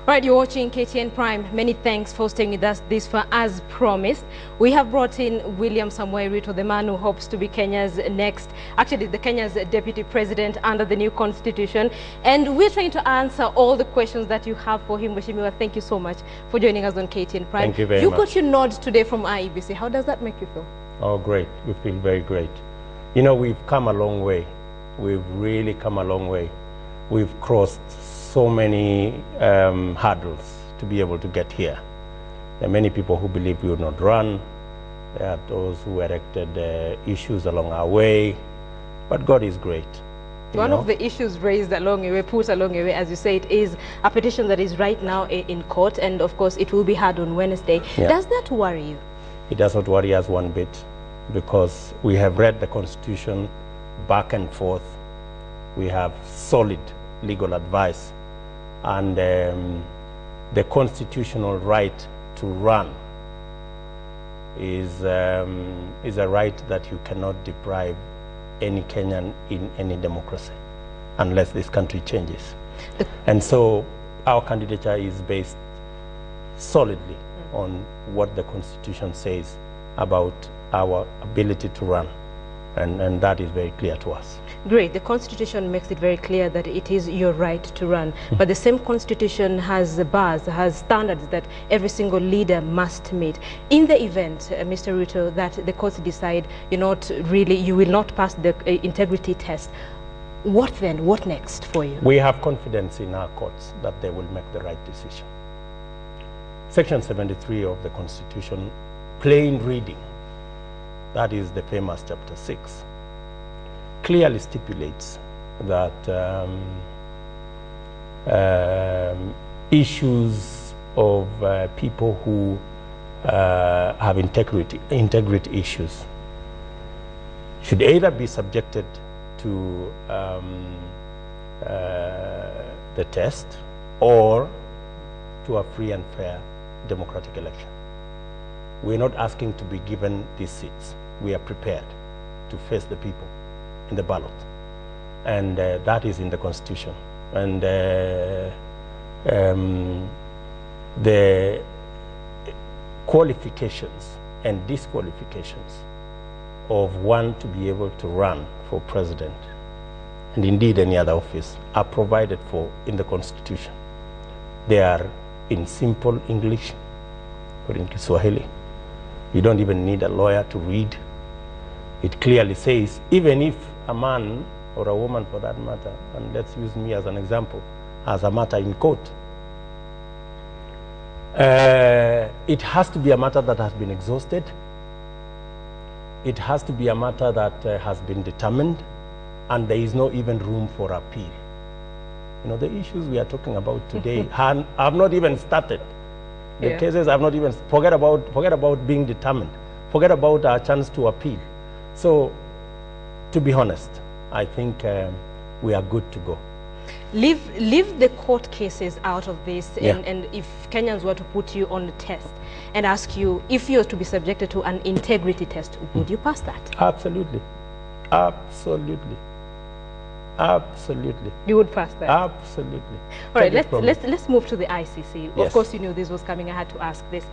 Right, you're watching KTN Prime. Many thanks for staying with us this far. As promised, we have brought in William Ruto, the man who hopes to be Kenya's Kenya's deputy president under the new constitution. And we're trying to answer all the questions that you have for him. Mheshimiwa, thank you so much for joining us on KTN Prime. Thank you very much. You got your nod today from IEBC. How does that make you feel? Oh, great. We feel very great. You know, we've come a long way. We've really come a long way. We've crossed so many hurdles to be able to get here. There are many people who believe we would not run. There are those who erected issues along our way, but God is great. One of the issues raised along the way, put along the way, as you say, it is a petition that is right now in court, and of course it will be heard on Wednesday. Yeah. Does that worry you? It does not worry us one bit, because we have read the Constitution back and forth. We have solid legal advice, and the constitutional right to run is a right that you cannot deprive any Kenyan in any democracy unless this country changes. And so our candidature is based solidly on what the Constitution says about our ability to run. And that is very clear to us. Great. The Constitution makes it very clear that it is your right to run. But the same Constitution has bars, has standards that every single leader must meet. In the event, Mr. Ruto, that the courts decide you will not pass the integrity test, what then? What next for you? We have confidence in our courts that they will make the right decision. Section 73 of the Constitution, plain reading, that is the famous chapter 6, clearly stipulates that issues of people who have integrity issues should either be subjected to the test or to a free and fair democratic election. We're not asking to be given these seats. We are prepared to face the people in the ballot. And that is in the Constitution. And the qualifications and disqualifications of one to be able to run for president, and indeed any other office, are provided for in the Constitution. They are in simple English or in Kiswahili. You don't even need a lawyer to read. It clearly says, even if a man or a woman for that matter, and let's use me as an example, has a matter in court, it has to be a matter that has been exhausted. It has to be a matter that has been determined, and there is no even room for appeal. You know, the issues we are talking about today have not even started. The cases have not even, forget about being determined, forget about our chance to appeal. So, to be honest, I think we are good to go. Leave the court cases out of this, and if Kenyans were to put you on the test and ask you if you're to be subjected to an integrity test, would you pass that? Absolutely. Absolutely. Absolutely. You would pass that? Absolutely. All right, let's move to the ICC. Yes. Of course, you knew this was coming. I had to ask this.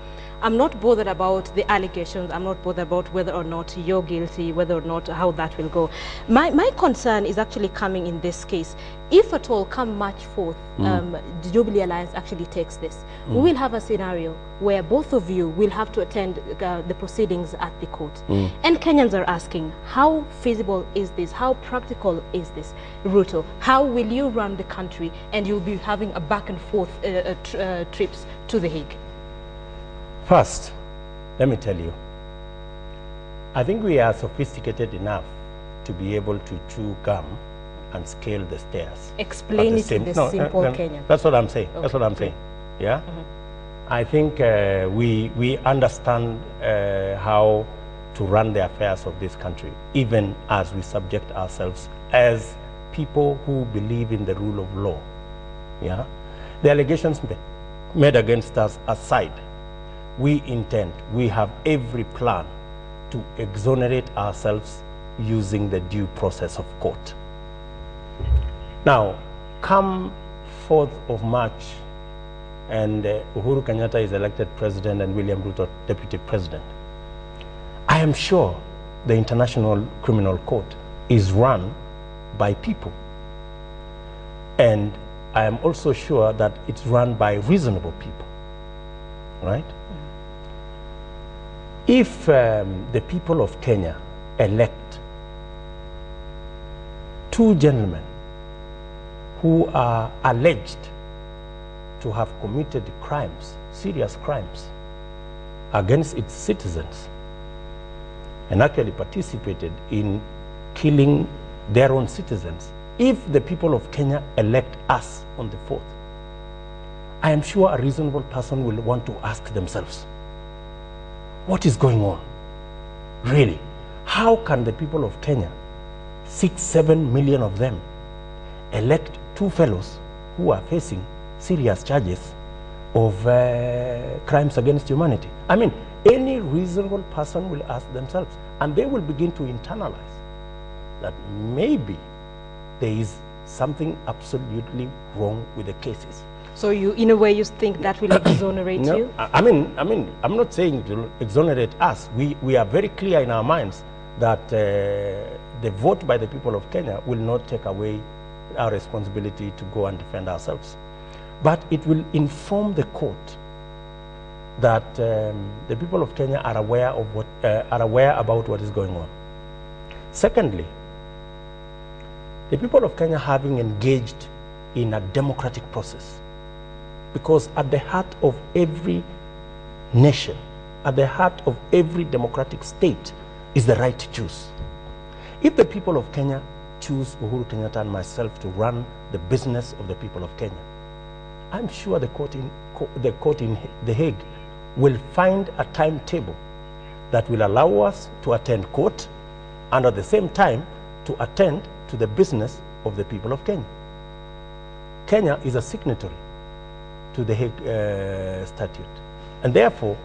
I'm not bothered about the allegations. I'm not bothered about whether or not you're guilty, whether or not how that will go. My concern is actually coming in this case. If at all, come March 4th, the Jubilee Alliance actually takes this, we will have a scenario where both of you will have to attend the proceedings at the court. And Kenyans are asking, how feasible is this? How practical is this? Ruto, how will you run the country and you'll be having a back and forth trips to The Hague? First, let me tell you, I think we are sophisticated enough to be able to chew gum and scale the stairs. Explain it in the simple Kenyan. That's what I'm saying. Okay. That's what I'm saying. Yeah? I think we understand how to run the affairs of this country, even as we subject ourselves as people who believe in the rule of law. Yeah? The allegations made against us aside, we have every plan to exonerate ourselves using the due process of court. Now, come 4th of March and Uhuru Kenyatta is elected president and William Ruto deputy president, I am sure the International Criminal Court is run by people. And I am also sure that it's run by reasonable people, right? If the people of Kenya elect two gentlemen who are alleged to have committed crimes, serious crimes, against its citizens, and actually participated in killing their own citizens, if the people of Kenya elect us on the 4th, I am sure a reasonable person will want to ask themselves, what is going on? Really? How can the people of Kenya, 6-7 million of them, elect two fellows who are facing serious charges of crimes against humanity? I mean, any reasonable person will ask themselves, and they will begin to internalize that maybe there is something absolutely wrong with the cases. So you, in a way, you think that will exonerate no, you? I mean, I'm not saying it will exonerate us. We are very clear in our minds that the vote by the people of Kenya will not take away our responsibility to go and defend ourselves. But it will inform the court that the people of Kenya are aware of what are aware about what is going on. Secondly, the people of Kenya having engaged in a democratic process, because at the heart of every nation, at the heart of every democratic state is the right to choose. If the people of Kenya choose Uhuru Kenyatta and myself to run the business of the people of Kenya, I'm sure the court in The Hague will find a timetable that will allow us to attend court and at the same time to attend to the business of the people of Kenya. Kenya is a signatory to the Hague Statute, and therefore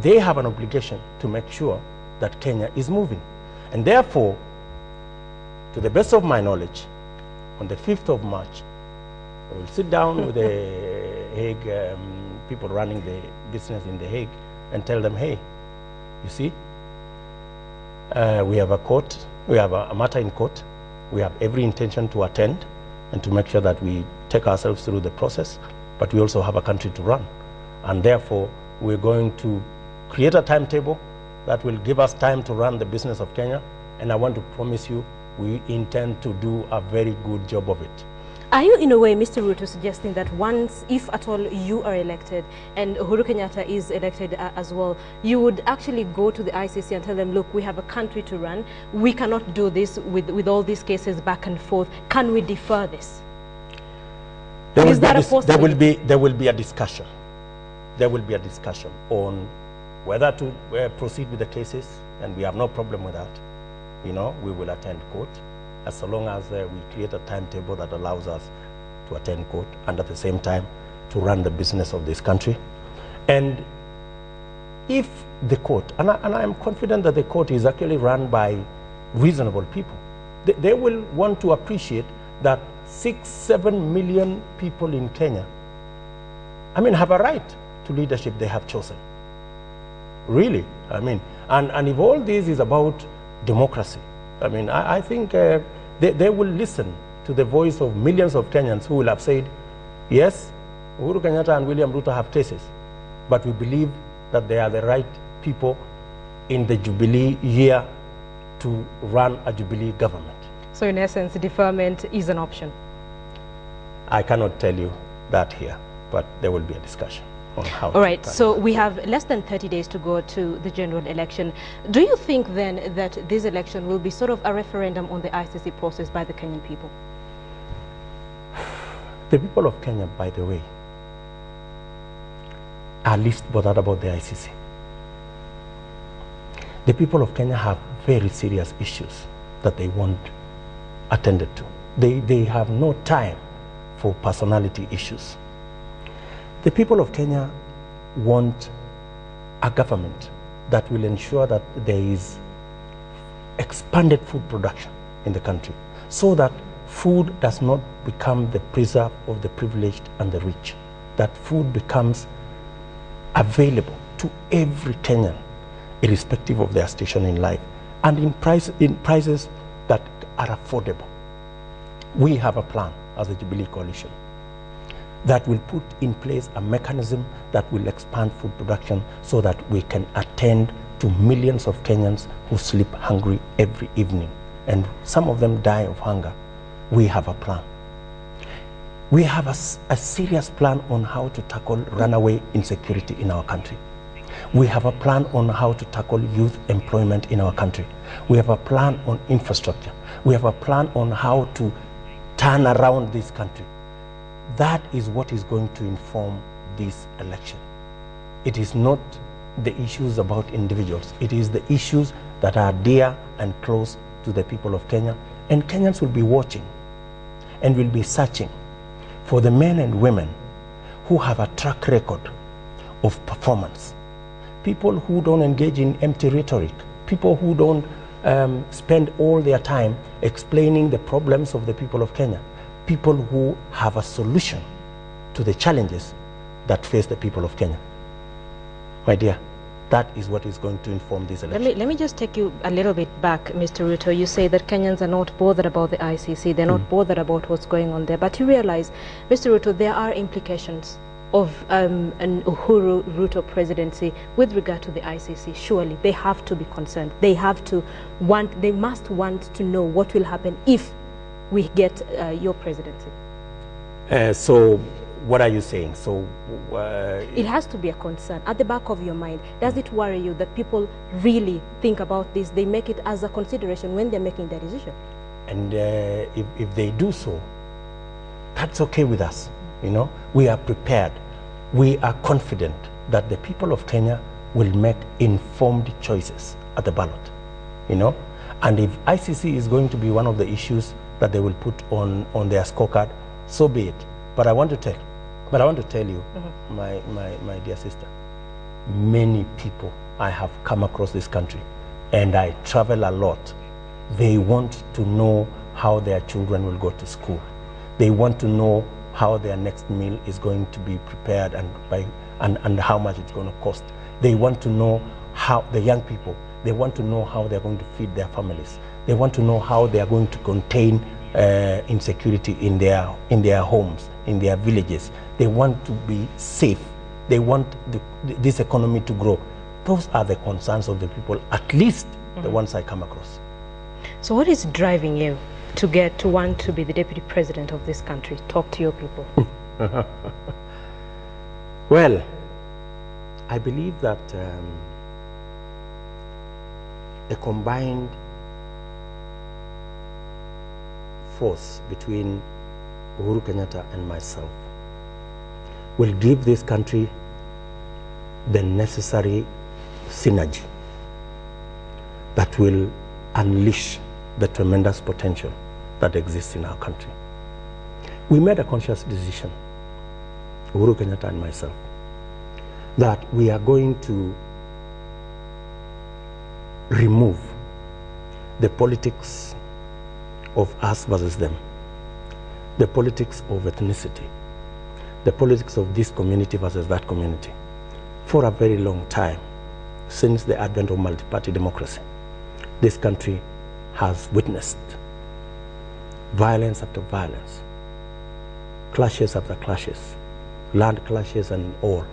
they have an obligation to make sure that Kenya is moving. And therefore, to the best of my knowledge, on the 5th of March, we will sit down with the Hague people running the business in The Hague and tell them, hey, you see, we have a court, we have a matter in court, we have every intention to attend and to make sure that we take ourselves through the process, but we also have a country to run. And therefore, we're going to create a timetable that will give us time to run the business of Kenya, and I want to promise you, we intend to do a very good job of it. Are you, in a way, Mr. Ruto, suggesting that once, if at all, you are elected and Uhuru Kenyatta is elected as well, you would actually go to the ICC and tell them, look, we have a country to run. We cannot do this with all these cases back and forth. Can we defer this? Is that a possibility? There will be a discussion. There will be a discussion on whether to proceed with the cases, and we have no problem with that. You know, we will attend court, as long as we create a timetable that allows us to attend court and at the same time to run the business of this country. And if the court, and I am confident that the court is actually run by reasonable people, they will want to appreciate that 6-7 million people in Kenya, I mean, have a right to leadership they have chosen. Really, I mean, and if all this is about democracy, I mean, I think they will listen to the voice of millions of Kenyans who will have said, yes, Uhuru Kenyatta and William Ruto have cases, but we believe that they are the right people in the Jubilee year to run a Jubilee government. So in essence, deferment is an option? I cannot tell you that here, but there will be a discussion. All right, so we have less than 30 days to go to the general election. Do you think then that this election will be sort of a referendum on the ICC process by the Kenyan people? The people of Kenya, by the way, are least bothered about the ICC. The people of Kenya have very serious issues that they want attended to. They have no time for personality issues. The people of Kenya want a government that will ensure that there is expanded food production in the country, so that food does not become the preserve of the privileged and the rich. that food becomes available to every Kenyan, irrespective of their station in life, and in prices that are affordable. We have a plan as a Jubilee coalition that will put in place a mechanism that will expand food production so that we can attend to millions of Kenyans who sleep hungry every evening, and some of them die of hunger. We have a plan. We have a serious plan on how to tackle runaway insecurity in our country. We have a plan on how to tackle youth employment in our country. We have a plan on infrastructure. We have a plan on how to turn around this country. That is what is going to inform this election. It is not the issues about individuals. It is the issues that are dear and close to the people of Kenya. And Kenyans will be watching and will be searching for the men and women who have a track record of performance. People who don't engage in empty rhetoric. People who don't spend all their time explaining the problems of the people of Kenya. People who have a solution to the challenges that face the people of Kenya. My dear, that is what is going to inform this election. Let me just take you a little bit back, Mr. Ruto. You say that Kenyans are not bothered about the ICC. They're not bothered about what's going on there. But you realize, Mr. Ruto, there are implications of an Uhuru Ruto presidency with regard to the ICC. Surely they have to be concerned. They must want to know what will happen if we get your presidency. So what are you saying? So it has to be a concern at the back of your mind. Does it worry you that people really think about this? They make it as a consideration when they're making their decision. And if they do so, that's okay with us. You know, we are prepared. We are confident that the people of Kenya will make informed choices at the ballot. You know, and if ICC is going to be one of the issues that they will put on their scorecard, so be it. But I want to tell you, my dear sister, many people I have come across this country, and I travel a lot. They want to know how their children will go to school. They want to know how their next meal is going to be prepared and how much it's going to cost. They want to know how the young people, they want to know how they're going to feed their families. They want to know how they are going to contain insecurity in their homes, in their villages. They want to be safe. They want this economy to grow. Those are the concerns of the people, at least the ones I come across. So what is driving you to want to be the deputy president of this country? Talk to your people. Well, I believe that a combined force between Uhuru Kenyatta and myself will give this country the necessary synergy that will unleash the tremendous potential that exists in our country. We made a conscious decision, Uhuru Kenyatta and myself, that we are going to remove the politics of us versus them, the politics of ethnicity, the politics of this community versus that community. For a very long time, since the advent of multi-party democracy, this country has witnessed violence after violence, clashes after clashes, land clashes and all.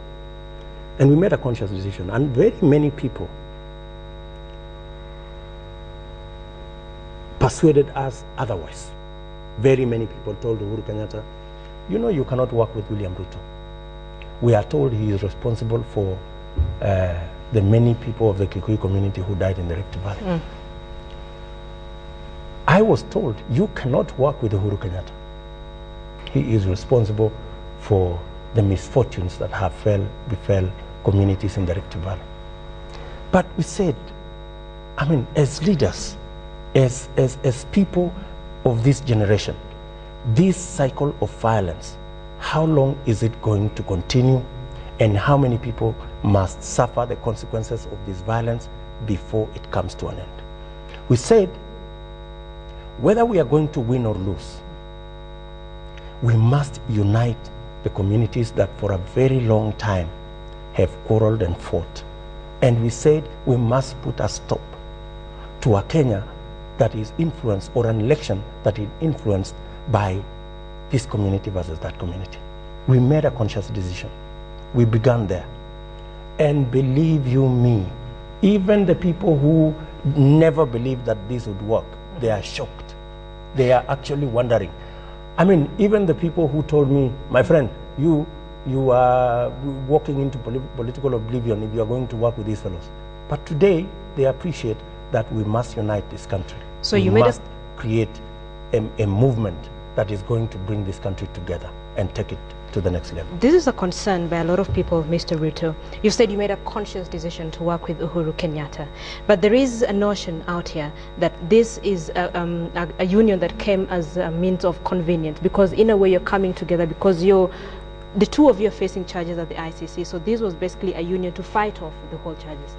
And we made a conscious decision, and very many people persuaded us otherwise. Very many people told Uhuru Kenyatta, you know, you cannot work with William Ruto. We are told he is responsible for the many people of the Kikuyu community who died in the Rift Valley. I was told, you cannot work with Uhuru Kenyatta. He is responsible for the misfortunes that have befell communities in the Rift Valley. But we said, I mean, as leaders, as people of this generation, this cycle of violence, how long is it going to continue, and how many people must suffer the consequences of this violence before it comes to an end? We said, whether we are going to win or lose, we must unite the communities that for a very long time have quarreled and fought. And we said we must put a stop to a Kenya that is influenced, or an election that is influenced by this community versus that community. We made a conscious decision. We began there. And believe you me, even the people who never believed that this would work, they are shocked. They are actually wondering. I mean, even the people who told me, my friend, you are walking into political oblivion if you are going to work with these fellows. But today, they appreciate that we must unite this country. So we must create a movement that is going to bring this country together and take it to the next level. This is a concern by a lot of people, Mr. Ruto. You said you made a conscious decision to work with Uhuru Kenyatta, but there is a notion out here that this is a union that came as a means of convenience, because in a way you're coming together because the two of you are facing charges at the ICC, so this was basically a union to fight off the whole charges.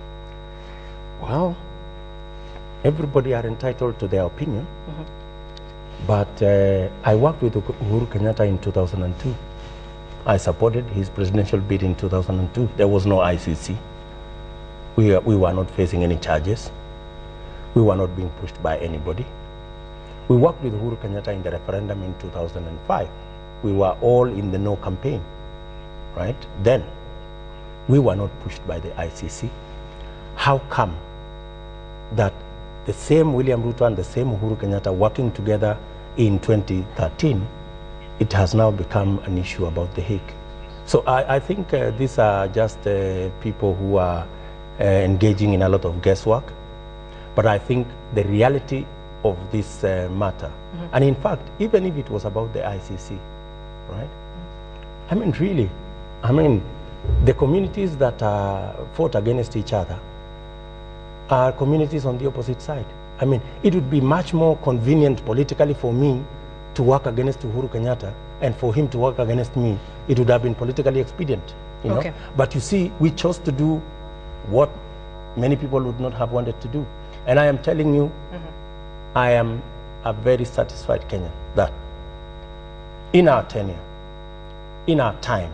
Well, everybody are entitled to their opinion, but I worked with Uhuru Kenyatta in 2002. I supported his presidential bid in 2002. There was no ICC. We were not facing any charges. We were not being pushed by anybody. We worked with Uhuru Kenyatta in the referendum in 2005. We were all in the no campaign, right? Then, we were not pushed by the ICC. How come that the same William Ruto and the same Uhuru Kenyatta working together in 2013, it has now become an issue about The Hague? So I think these are just people who are engaging in a lot of guesswork. But I think the reality of this matter, and in fact, even if it was about the ICC, right? I mean, really, the communities that fought against each other are communities on the opposite side. I mean, it would be much more convenient politically for me to work against Uhuru Kenyatta, and for him to work against me. It would have been politically expedient, you know? But you see, we chose to do what many people would not have wanted to do. And I am telling you, I am a very satisfied Kenyan that in our tenure, in our time,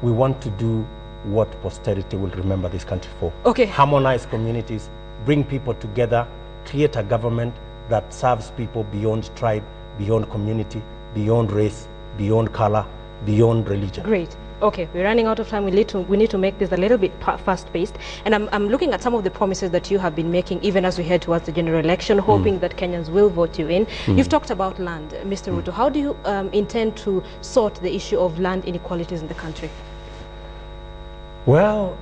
we want to do what posterity will remember this country for. Harmonize communities, bring people together, create a government that serves people beyond tribe, beyond community, beyond race, beyond color, beyond religion. Great. Okay, we're running out of time. We need to make this a little bit fast-paced. And I'm looking at some of the promises that you have been making, even as we head towards the general election, hoping that Kenyans will vote you in. You've talked about land, Mr. Ruto. How do you intend to sort the issue of land inequalities in the country? Well,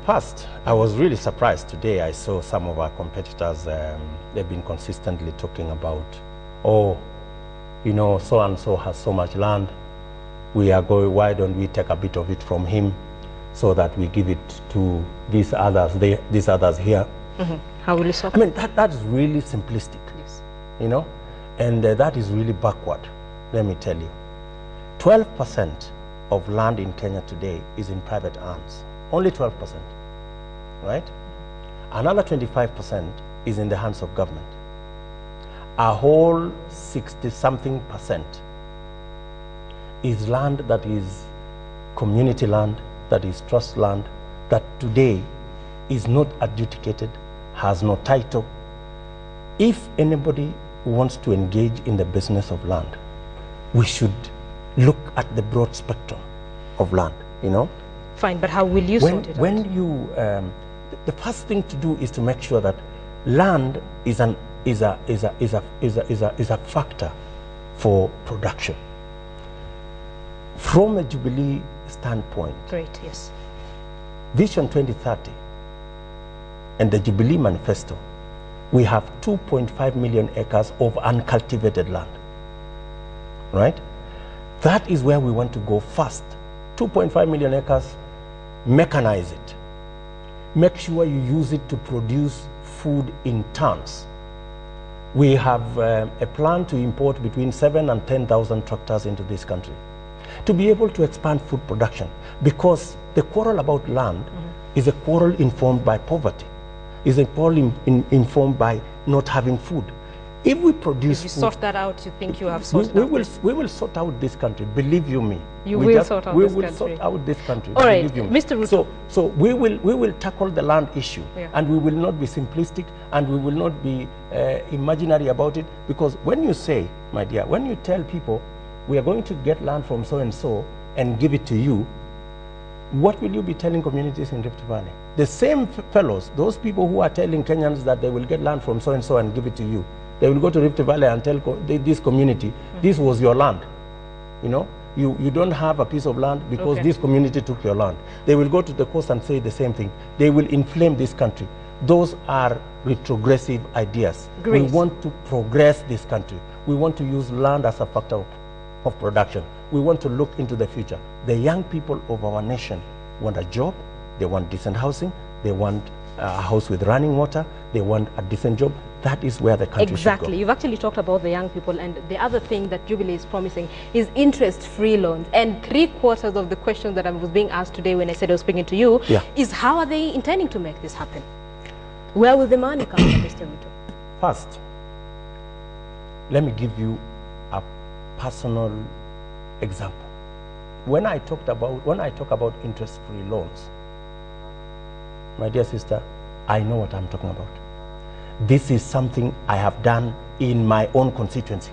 first, I was really surprised today. I saw some of our competitors, they've been consistently talking about, oh, you know, so-and-so has so much land. We are going, why don't we take a bit of it from him so that we give it to these others here. How will you solve? I mean, that's really simplistic, you know, and that is really backward, let me tell you. 12% of land in Kenya today is in private hands, only 12%, right? Another 25% is in the hands of government. A whole 60-something% is land that is community land, that is trust land, that today is not adjudicated, has no title. If anybody wants to engage in the business of land, we should look at the broad spectrum of land, you know? Fine, but how will you sort it out? When you, the first thing to do is to make sure that land is a factor for production. From a Jubilee standpoint, great, yes, Vision 2030 and the Jubilee Manifesto, we have 2.5 million acres of uncultivated land, right? That is where we want to go first. 2.5 million acres, mechanize it. Make sure you use it to produce food in tons. We have a plan to import between 7,000 and 10,000 tractors into this country to be able to expand food production, because the quarrel about land is a quarrel informed by poverty, is a quarrel informed by not having food. If we produce If you food, sort that out, you think you have sorted out we will sort out this country, believe you me. You will sort out this country. We will sort out this country, all right, believe you me. Mr. Ruto. So we will tackle the land issue, and we will not be simplistic, and we will not be imaginary about it, because when you say, my dear, when you tell people, we are going to get land from so-and-so and give it to you, what will you be telling communities in Rift Valley? The same fellows, those people who are telling Kenyans that they will get land from so-and-so and give it to you, they will go to Rift Valley and tell this community, this was your land. You know, you don't have a piece of land because this community took your land. They will go to the coast and say the same thing. They will inflame this country. Those are retrogressive ideas. Great. We want to progress this country. We want to use land as a factor of production. We want to look into the future. The young people of our nation want a job, they want decent housing, they want a house with running water, they want a decent job. That is where the country should go. Exactly. You've actually talked about the young people, and the other thing that Jubilee is promising is interest-free loans. And 3/4 of the questions that I was being asked today when I said I was speaking to you is how are they intending to make this happen? Where will the money come from, Mr. Ruto? First, let me give you a personal example. When I talk about interest-free loans, my dear sister, I know what I'm talking about. This is something I have done in my own constituency.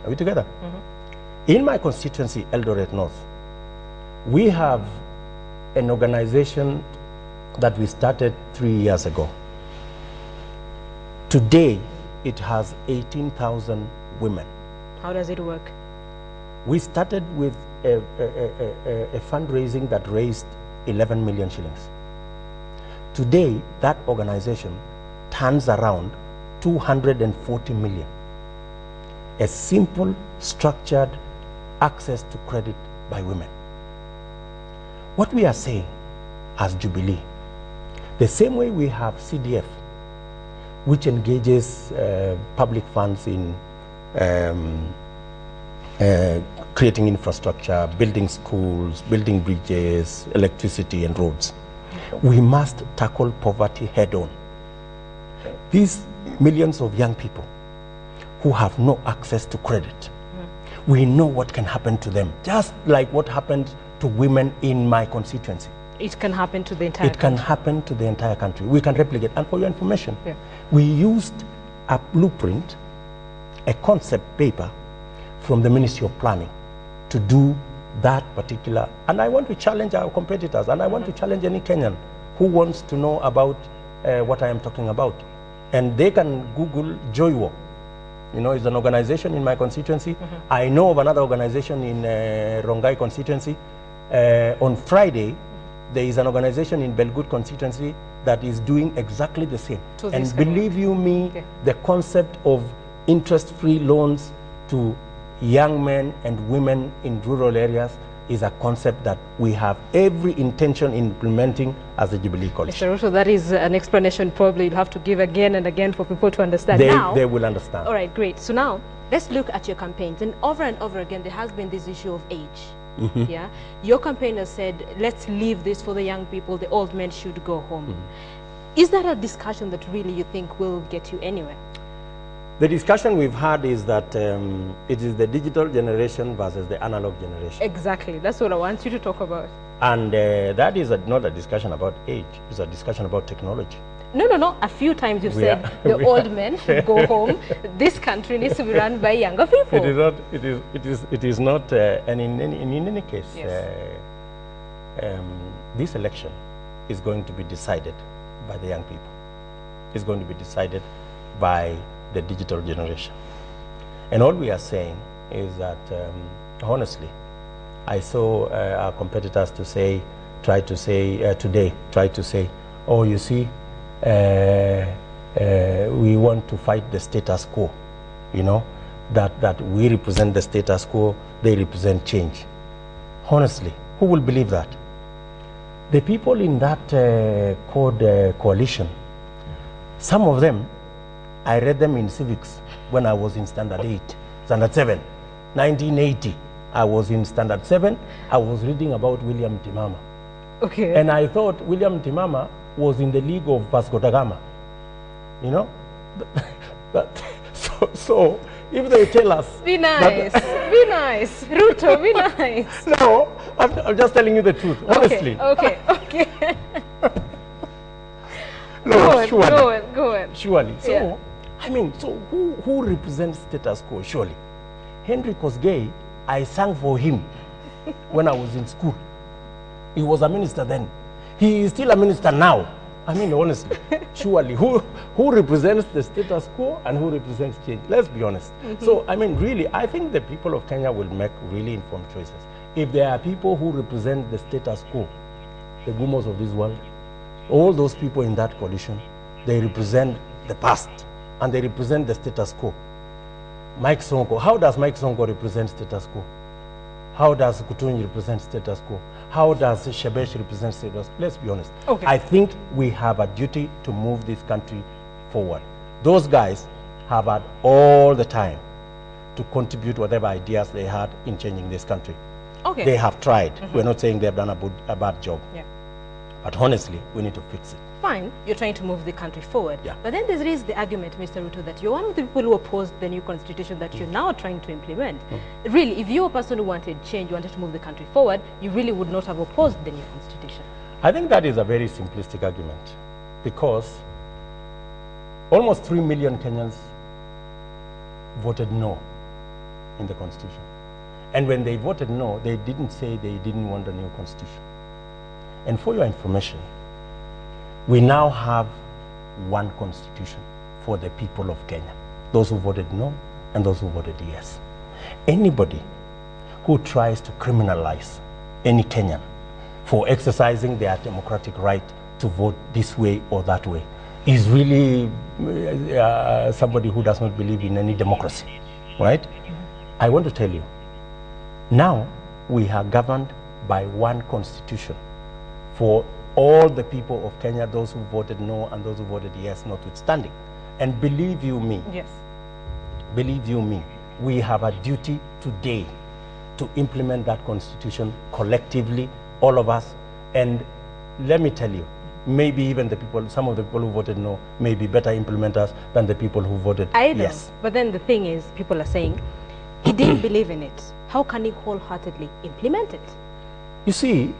Are we together? In my constituency, Eldoret North, we have an organization that we started 3 years ago. Today, it has 18,000 women. How does it work? We started with a fundraising that raised 11 million shillings. Today, that organization turns around 240 million. A simple, structured access to credit by women. What we are saying as Jubilee, the same way we have CDF, which engages public funds in creating infrastructure, building schools, building bridges, electricity and roads. We must tackle poverty head on. These millions of young people who have no access to credit, we know what can happen to them, just like what happened to women in my constituency. It can happen to the entire country. It can happen to the entire country. We can replicate. And for your information, we used a blueprint, a concept paper from the Ministry of Planning to do that particular. And I want to challenge our competitors, and I want to challenge any Kenyan who wants to know about what I am talking about. And they can Google Joiwo. You know, it's an organization in my constituency. I know of another organization in Rongai constituency. On Friday, there is an organization in Belgood constituency that is doing exactly the same. So and believe you me, the concept of interest-free loans to young men and women in rural areas is a concept that we have every intention in implementing as the Jubilee Coalition. Mr. Ruto, that is an explanation probably you'll have to give again and again for people to understand. They will understand. All right, great. So now, let's look at your campaigns. And over again, there has been this issue of age. Yeah, your campaign has said, let's leave this for the young people, the old men should go home. Is that a discussion that really you think will get you anywhere? The discussion we've had is that it is the digital generation versus the analog generation. Exactly. That's what I want you to talk about. And that is not a discussion about age. It's a discussion about technology. No. A few times you've said the old men should go home. This country needs to be run by younger people. It is not. It is not. And in any case, this election is going to be decided by the young people. It's going to be decided by the digital generation. And all we are saying is that, honestly, I saw our competitors try to say, oh, you see, we want to fight the status quo, you know, that we represent the status quo, they represent change. Honestly, who will believe that? The people in that coalition, some of them, I read them in civics when I was in standard 7, 1980. I was in standard 7, I was reading about William Timama. Okay. And I thought William Timama was in the league of Vasco da Gama. You know? But so if they tell us... Be nice, be nice. Ruto, be nice. No, I'm just telling you the truth, honestly. Okay. No, surely. Go on. Surely. So, yeah. I mean, so who represents status quo? Surely. Henry Kosgei, I sang for him when I was in school. He was a minister then. He is still a minister now. I mean, honestly, surely, who represents the status quo and who represents change? Let's be honest. So, I mean, really, I think the people of Kenya will make really informed choices. If there are people who represent the status quo, the boomers of this world, all those people in that coalition, they represent the past and they represent the status quo. Mike Sonko, how does Mike Sonko represent status quo? How does Kutunyi represent status quo? How does Shebesh represent status quo? Let's be honest. Okay. I think we have a duty to move this country forward. Those guys have had all the time to contribute whatever ideas they had in changing this country. Okay. They have tried. We're not saying they've done a bad job. Yeah. But honestly, we need to fix it. Fine, you're trying to move the country forward. Yeah. But then there is the argument, Mr. Ruto, that you're one of the people who opposed the new constitution that you're now trying to implement. Really, if you're a person who wanted change, you wanted to move the country forward, you really would not have opposed the new constitution. I think that is a very simplistic argument because almost 3 million Kenyans voted no in the constitution. And when they voted no, they didn't say they didn't want a new constitution. And for your information, we now have one constitution for the people of Kenya. Those who voted no and those who voted yes. Anybody who tries to criminalize any Kenyan for exercising their democratic right to vote this way or that way is really somebody who does not believe in any democracy, right? I want to tell you, now we are governed by one constitution for all the people of Kenya, those who voted no and those who voted yes, notwithstanding. And believe you me, yes, believe you me, we have a duty today to implement that constitution collectively, all of us. And let me tell you, maybe even the people, some of the people who voted no may be better implementers than the people who voted yes. But then the thing is, people are saying, he didn't believe in it. How can he wholeheartedly implement it? You see,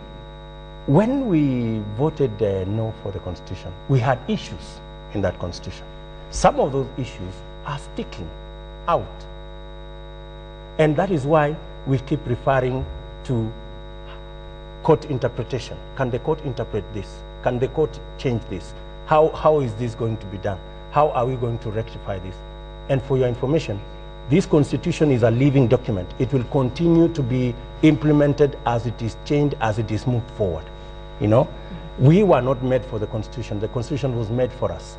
when we voted no for the constitution, we had issues in that constitution. Some of those issues are sticking out. And that is why we keep referring to court interpretation. Can the court interpret this? Can the court change this? How is this going to be done? How are we going to rectify this? And for your information, this constitution is a living document. It will continue to be implemented as it is changed, as it is moved forward. You know, we were not made for the constitution. The constitution was made for us.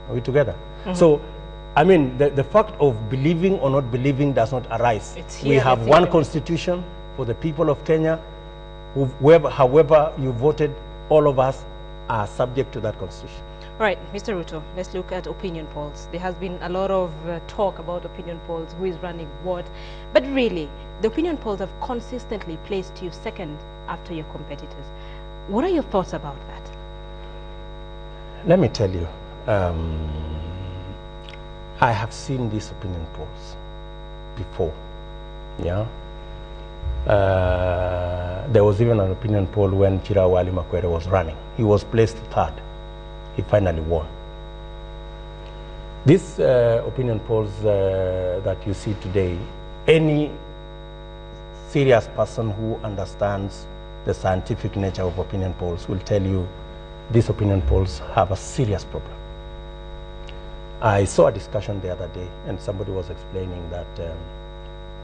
Are we together? So, I mean, the fact of believing or not believing does not arise. We have one constitution for the people of Kenya. However you voted, all of us are subject to that constitution. All right, Mr. Ruto, let's look at opinion polls. There has been a lot of talk about opinion polls, who is running what. But really, the opinion polls have consistently placed you second after your competitors. What are your thoughts about that? Let me tell you, I have seen these opinion polls before. Yeah. There was even an opinion poll when Chirawali Makwere was running. He was placed third. He finally won. These opinion polls that you see today, any serious person who understands the scientific nature of opinion polls will tell you these opinion polls have a serious problem. I saw a discussion the other day and somebody was explaining that,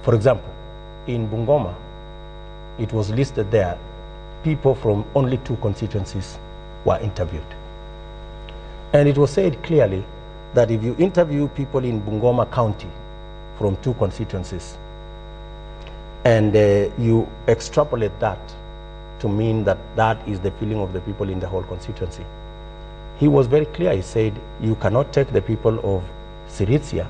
for example, in Bungoma, it was listed there, people from only 2 constituencies were interviewed. And it was said clearly that if you interview people in Bungoma County from 2 constituencies, and you extrapolate that to mean that that is the feeling of the people in the whole constituency, he was very clear. He said, you cannot take the people of Sirisia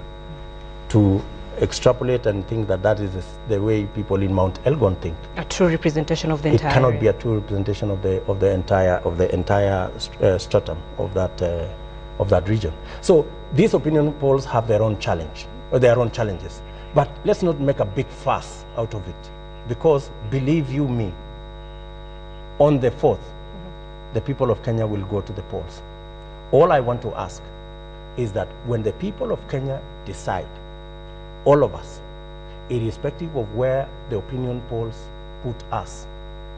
to extrapolate and think that that is the way people in Mount Elgon think. A true representation of the entire. It cannot be a true representation of the entire stratum of that of that region. So these opinion polls have their own challenge, or their own challenges. But let's not make a big fuss out of it, because believe you me, on the 4th, the people of Kenya will go to the polls. All I want to ask is that when the people of Kenya decide, all of us, irrespective of where the opinion polls put us,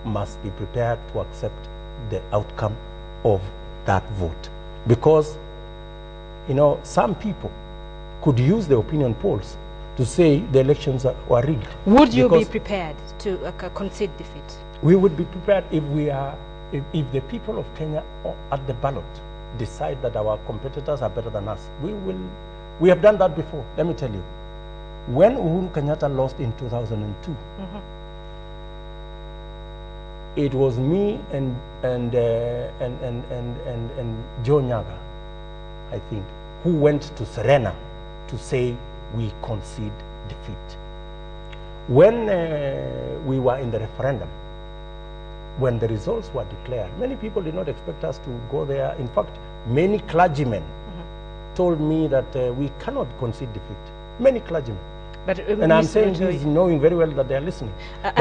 must be prepared to accept the outcome of that vote. Because, you know, some people could use the opinion polls to say the elections were rigged. Would you be prepared to concede defeat? We would be prepared if we are, if the people of Kenya at the ballot decide that our competitors are better than us. We have done that before. Let me tell you, when Uhuru Kenyatta lost in 2002, it was me and Joe Nyaga, I think, who went to Serena to say we concede defeat. When we were in the referendum, when the results were declared, many people did not expect us to go there. In fact, many clergymen told me that we cannot concede defeat. Many clergymen. But, and I'm saying this knowing very well that they are listening. But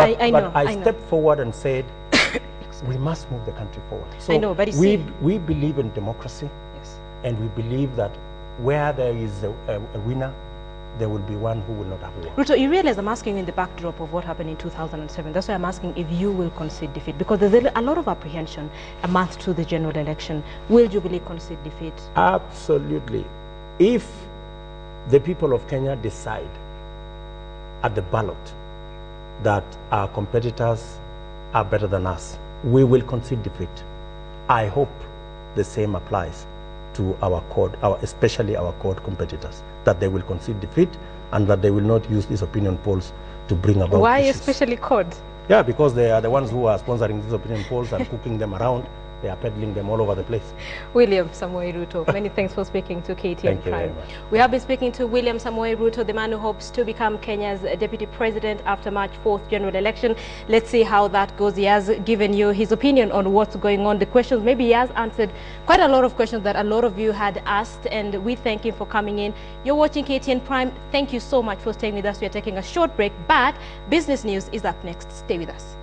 I stepped forward and said, we must move the country forward. So I know, but we believe in democracy, yes, and we believe that where there is a winner, there will be one who will not have won. Ruto, you realize I'm asking you in the backdrop of what happened in 2007. That's why I'm asking if you will concede defeat, because there's a lot of apprehension a month to the general election. Will Jubilee concede defeat? Absolutely. If the people of Kenya decide at the ballot that our competitors are better than us, we will concede defeat. I hope the same applies to our especially our core competitors, that they will concede defeat and that they will not use these opinion polls to bring about Why issues. Especially CORD? Yeah, because they are the ones who are sponsoring these opinion polls and cooking them around. They are peddling them all over the place. William Samoei Ruto, many thanks for speaking to KTN Prime. We have been speaking to William Samoei Ruto, the man who hopes to become Kenya's deputy president after March 4th general election. Let's see how that goes. He has given you his opinion on what's going on. The questions, maybe he has answered quite a lot of questions that a lot of you had asked, and we thank him for coming in. You're watching KTN Prime. Thank you so much for staying with us. We are taking a short break, but business news is up next. Stay with us.